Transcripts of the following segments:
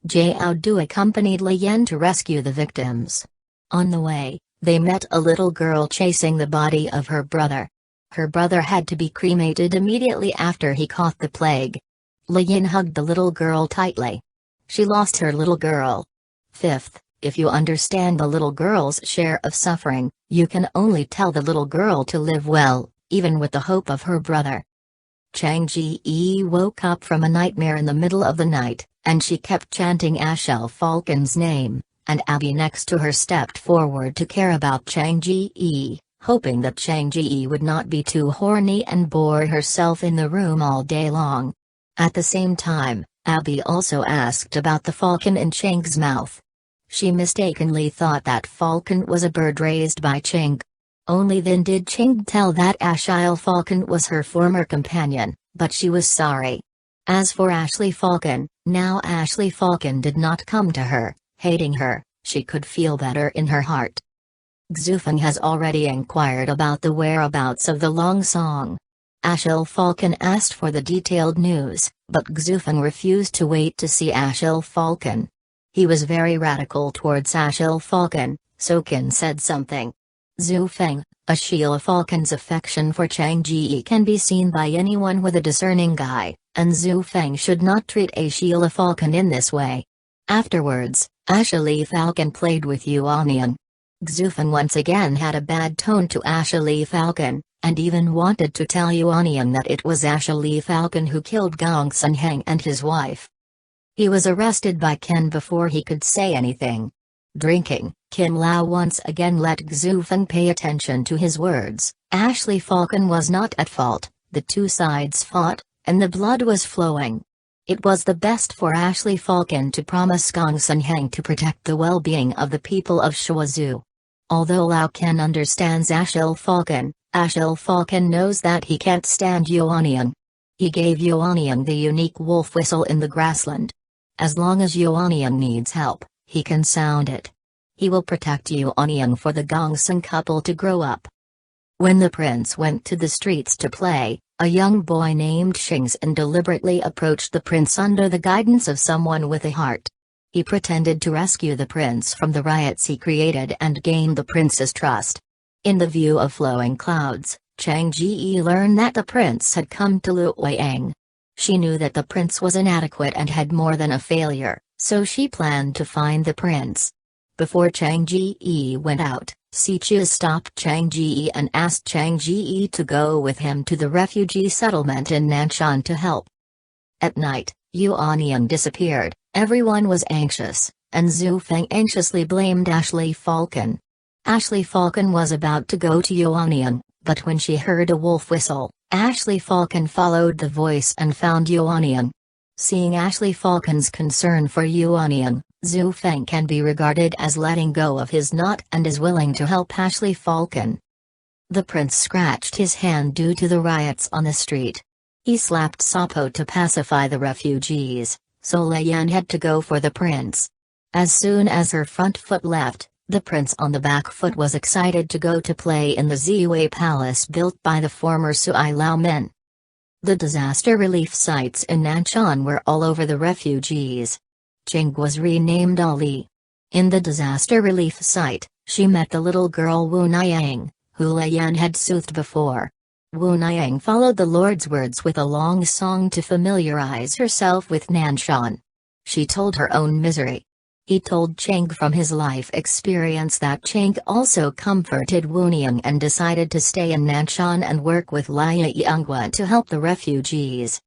Jiao Du accompanied Lian to rescue the victims. On the way, they met a little girl chasing the body of her brother. Her brother had to be cremated immediately after he caught the plague. Lian hugged the little girl tightly. She lost her little girl. Fifth, if you understand the little girl's share of suffering, you can only tell the little girl to live well, even with the hope of her brother. Chang Ji woke up from a nightmare in the middle of the night, and she kept chanting Ashel Falcon's name, and Abby next to her stepped forward to care about Chang Ji, hoping that Chang Ji would not be too horny and bore herself in the room all day long. At the same time, Abby also asked about the falcon in Chang's mouth. She mistakenly thought that falcon was a bird raised by Chang. Only then did Chang tell that Ashile Falcon was her former companion, but she was sorry. As for Ashley Falcon, now Ashley Falcon did not come to her, hating her, she could feel better in her heart. Xufeng has already inquired about the whereabouts of the long song. Ashil Falcon asked for the detailed news, but Xufeng refused to wait to see Ashil Falcon. He was very radical towards Ashil Falcon, so Qin said something. Xufeng, Ashila Falcon's affection for Chang Ji can be seen by anyone with a discerning eye, and Xufeng should not treat Ashila Falcon in this way. Afterwards, Ashili Falcon played with Yuanian. Xufeng once again had a bad tone to Ashili Falcon, and even wanted to tell Yuanian that it was Ashili Falcon who killed Gong Sunheng and his wife. He was arrested by Qin before he could say anything. Drinking, Qin Lao once again let Xufeng pay attention to his words. Ashley Falcon was not at fault, the two sides fought, and the blood was flowing. It was the best for Ashley Falcon to promise Gong Sunheng to protect the well-being of the people of Shuazhu. Although Lao Qin understands Ashil Falcon knows that he can't stand Yuanian. He gave Yuanian the unique wolf whistle in the grassland. As long as Yuanian needs help, he can sound it. He will protect Yuanian for the Gongsun couple to grow up. When the prince went to the streets to play, a young boy named Shingzhen deliberately approached the prince under the guidance of someone with a heart. He pretended to rescue the prince from the riots he created and gained the prince's trust. In the view of flowing clouds, Chang Ji learned that the prince had come to Luoyang. She knew that the prince was inadequate and had more than a failure, so she planned to find the prince. Before Chang Ji went out, Sichu stopped Chang Ji and asked Chang Ji to go with him to the refugee settlement in Nanshan to help. At night, Yuanian disappeared, everyone was anxious, and Xufeng anxiously blamed Ashley Falcon. Ashley Falcon was about to go to Yuanian, but when she heard a wolf whistle, Ashley Falcon followed the voice and found Yuanian. Seeing Ashley Falcon's concern for Yuanian, Xufeng can be regarded as letting go of his knot and is willing to help Ashley Falcon. The prince scratched his hand due to the riots on the street. He slapped Sapo to pacify the refugees, so Lian had to go for the prince. As soon as her front foot left, the prince on the back foot was excited to go to play in the Ziwei Palace built by the former Sui Lao men. The disaster relief sites in Nanshan were all over the refugees. Ching was renamed Ali. In the disaster relief site, she met the little girl Wu Niang, who Lian had soothed before. Wu Niang followed the Lord's words with a long song to familiarize herself with Nanshan. She told her own misery. He told Cheng from his life experience that Cheng also comforted Wu Niang and decided to stay in Nanshan and work with Lia Yonghua to help the refugees.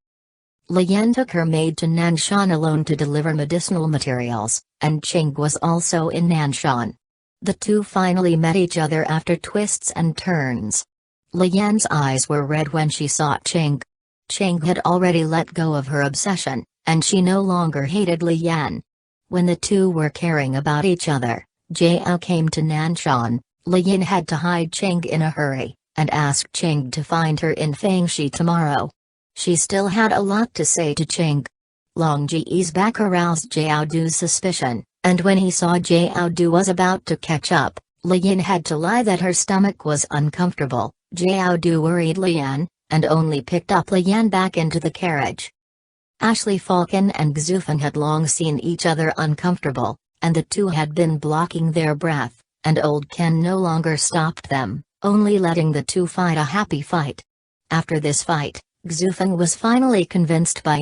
Lian took her maid to Nanshan alone to deliver medicinal materials, and Cheng was also in Nanshan. The two finally met each other after twists and turns. Lian's eyes were red when she saw Cheng. Cheng had already let go of her obsession, and she no longer hated Lian. When the two were caring about each other, Jiao came to Nanshan. Lian had to hide Cheng in a hurry, and asked Cheng to find her in Fangshi tomorrow. She still had a lot to say to Cheng. Long Ji's back aroused Jiao Du's suspicion, and when he saw Jiao Du was about to catch up, Lian had to lie that her stomach was uncomfortable. Jiao Du worried Lian, and only picked up Lian back into the carriage. Ashley Falcon and Xufeng had long seen each other uncomfortable, and the two had been blocking their breath, and old Ken no longer stopped them, only letting the two fight a happy fight. After this fight, Xufeng was finally convinced by